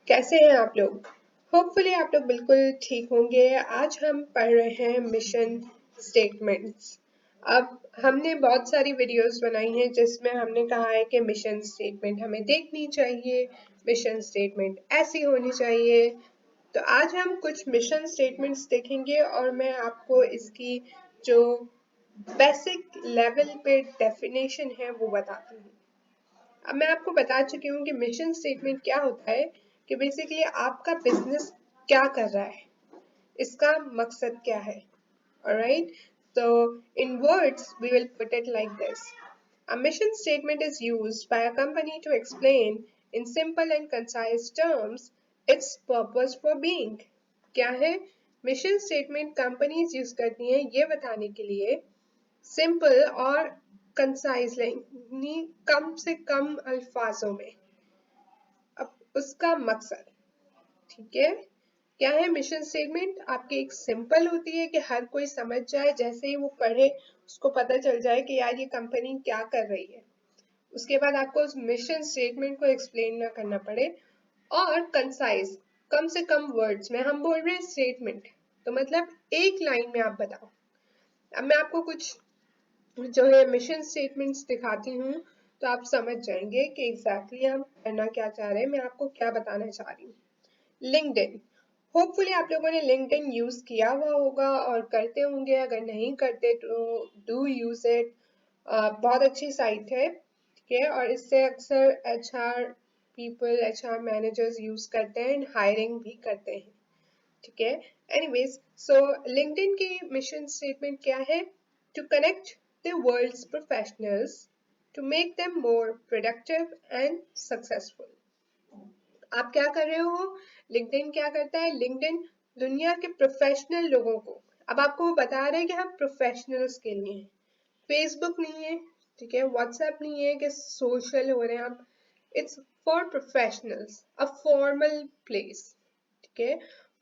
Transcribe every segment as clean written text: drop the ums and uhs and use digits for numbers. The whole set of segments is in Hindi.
कैसे हैं आप लोग? होपफुली आप लोग बिल्कुल ठीक होंगे। आज हम पढ़ रहे हैं मिशन स्टेटमेंट्स। अब हमने बहुत सारी वीडियोस बनाई हैं जिसमें हमने कहा है कि मिशन स्टेटमेंट हमें देखनी चाहिए, मिशन स्टेटमेंट ऐसी होनी चाहिए। तो आज हम कुछ मिशन स्टेटमेंट्स देखेंगे और मैं आपको इसकी जो बेसिक लेवल पे डेफिनेशन है वो बताती हूँ। अब मैं आपको बता चुकी हूँ कि मिशन स्टेटमेंट क्या होता है, कि बेसिकली आपका बिजनेस क्या कर रहा है, इसका मकसद क्या है। Alright, so in words we will put it like this. A mission statement is used by a company to explain in simple and concise terms its purpose for being. क्या है? मिशन स्टेटमेंट कंपनीज यूज करती हैं ये बताने के लिए सिंपल और कंसाइज यानी कम से कम अल्फाजों में अब उसका मकसद। ठीक है, क्या है मिशन स्टेटमेंट? आपकी एक सिंपल होती है कि हर कोई समझ जाए, जैसे ही वो पढ़े उसको पता चल जाए कि यार ये कंपनी क्या कर रही है। उसके बाद आपको उस मिशन स्टेटमेंट को एक्सप्लेन ना करना पड़े। और कंसाइज, कम से कम वर्ड्स में। हम बोल रहे हैं स्टेटमेंट तो मतलब एक लाइन में आप बताओ। अब मैं आपको कुछ जो है मिशन स्टेटमेंट्स दिखाती हूँ तो आप समझ जाएंगे कि एग्जैक्टली हम करना क्या चाह रहे हैं, मैं आपको क्या बताना चाह रही हूँ। लिंक्डइन, होपफुली आप लोगों ने लिंक्डइन यूज किया हुआ होगा और करते होंगे। अगर नहीं करते तो डू यूज इट। बहुत अच्छी साइट है, ठीक है, और इससे अक्सर HR people, HR managers use करते हैं एंड हायरिंग भी करते हैं। ठीक है, एनीवेज, सो लिंक्डइन की मिशन स्टेटमेंट क्या है? To connect the world's professionals to make them more productive and successful. आप क्या कर रहे हो? लिंक्डइन क्या करता है? लिंक्डइन दुनिया के प्रोफेशनल लोगों को, अब आपको वो बता रहे हैं कि हम प्रोफेशनल्स के लिए हैं। फेसबुक नहीं है, ठीक है, व्हाट्सएप नहीं है कि सोशल हो रहे हैं आप। It's for professionals, a formal place. ठीक है,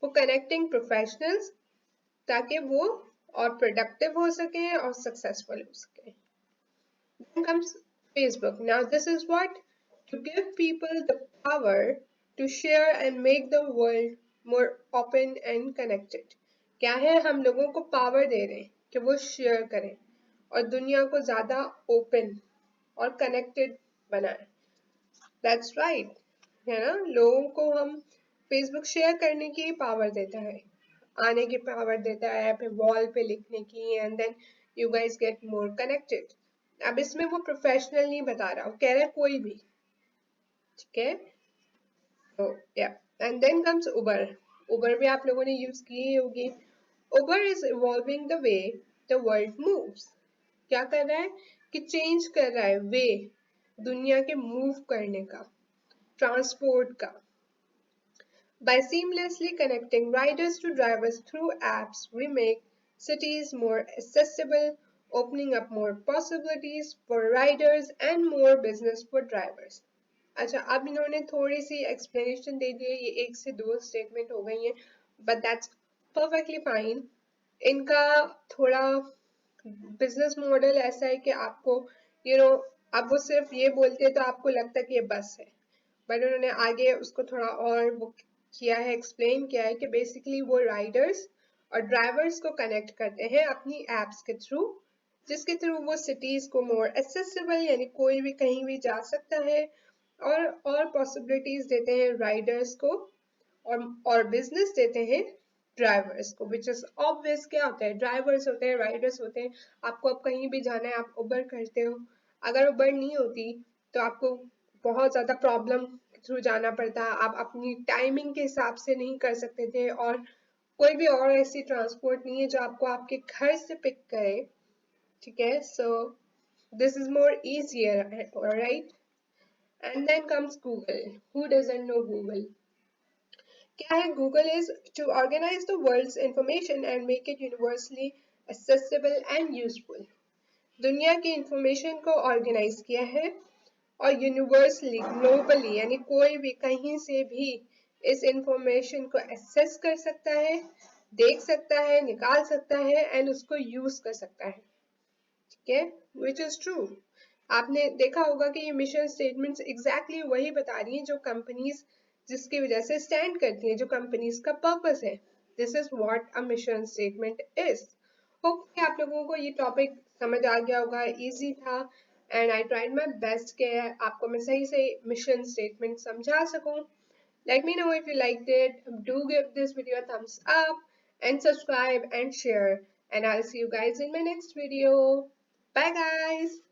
वो कनेक्टिंग प्रोफेशनल्स ताकि वो और प्रोडक्टिव हो सके और सक्सेसफुल हो सके। Then comes Facebook. Now this is what? To give people the power to share and make the world more open and connected. क्या है? हम लोगों को पावर दे रहे हैं कि वो शेयर करें और दुनिया को ज्यादा ओपन और कनेक्टेड बनाएं। That's right, है ना? लोगों को हम फेसबुक शेयर करने की पावर देता है, आने की पावर देता है, फिर वॉल पे लिखने की, and then you guys get more connected. अब इसमें वो प्रोफेशनल नहीं बता रहा, वो कह रहा है कोई भी। ठीक है, तो या and then comes Uber. Uber भी आप लोगों ने यूज की होगी। Uber is evolving the way the world moves. क्या कर रहा है? कि चेंज कर रहा है वे, दुनिया के मूव करने का, ट्रांसपोर्ट का। By seamlessly connecting riders to drivers through apps, we make cities more accessible, opening up more possibilities for riders and more business for drivers. अच्छा, अब इन्होंने थोड़ी सी एक्सप्लेनेशन दे दी है, ये एक से दो स्टेटमेंट हो गई हैं, बट दैट्स परफेक्टली फाइन। इनका थोड़ा बिजनेस मॉडल ऐसा है कि आपको अब वो सिर्फ ये बोलते हैं तो आपको लगता है कि ये बस है, बट उन्होंने आगे उसको थोड़ा और वो किया है, एक्सप्लेन किया है कि बेसिकली वो राइडर्स और ड्राइवर्स को कनेक्ट करते हैं अपनी एप्स के थ्रू, जिसके थ्रू वो सिटीज को मोर एक्सेसिबल यानी कोई भी कहीं भी जा सकता है, और पॉसिबिलिटीज देते हैं राइडर्स को, और बिजनेस देते हैं ड्राइवर्स को, विच इज ऑब्वियस। क्या होता है? ड्राइवर्स होते हैं, राइडर्स होते हैं। आपको अब कहीं भी जाना है, आप उबर करते हो। अगर उबर नहीं होती तो आपको बहुत ज्यादा प्रॉब्लम थ्रू जाना पड़ता, आप अपनी टाइमिंग के हिसाब से नहीं कर सकते थे, और कोई भी और ऐसी ट्रांसपोर्ट नहीं है जो आपको आपके घर से पिक करे। ठीक है, so this is more easier, right? And then comes Google. Who doesn't know Google? क्या है? Google is to organise the world's information and make it universally accessible and useful. दुनिया की इंफॉर्मेशन को ऑर्गेनाइज किया है और यूनिवर्सली, ग्लोबली, यानी कोई भी कहीं से भी इस इंफॉर्मेशन को एक्सेस कर सकता है, देख सकता है, निकाल सकता है एंड उसको यूज कर सकता है। ठीक है, विच इज ट्रू। आपने देखा होगा कि ये मिशन स्टेटमेंट्स एग्जैक्टली वही बता रही हैं जो कंपनीज जिसकी वजह से स्टैंड करती हैं, जो कंपनीज का पर्पस है। This is what a mission statement is. Hopefully आप लोगों को ये टॉपिक समझ आ गया होगा, इजी था, and I tried my best के आपको मैं सही से मिशन स्टेटमेंट समझा सकूं। Let me know if you liked it. Do give this video a thumbs up and subscribe and share. And I'll see you guys in my next video. Bye guys.